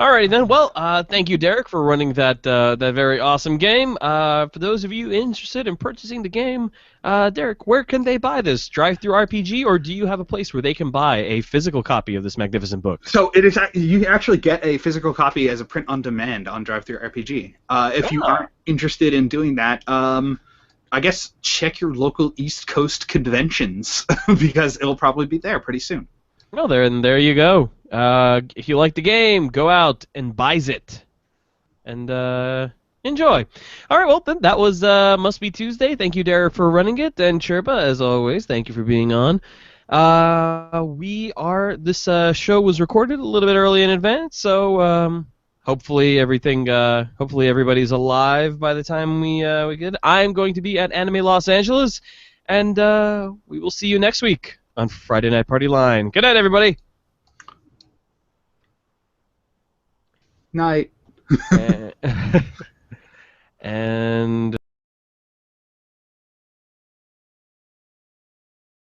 Alrighty then. Well, thank you, Derek, for running that very awesome game. For those of you interested in purchasing the game, Derek, where can they buy this? Drive-through RPG, or do you have a place where they can buy a physical copy of this magnificent book?
So it is. You actually get a physical copy as a print on demand on DriveThru RPG. If you aren't interested in doing that, I guess check your local East Coast conventions because it'll probably be there pretty soon.
Well, there you go. If you like the game, go out and buys it, and enjoy. All right, well then that was Must Be Tuesday. Thank you, Derek, for running it, and Chirpa, as always, thank you for being on. This show was recorded a little bit early in advance, so hopefully everybody's alive by the time we get. I'm going to be at Anime Los Angeles, and we will see you next week on Friday Night Party Line. Good night, everybody.
Night.
And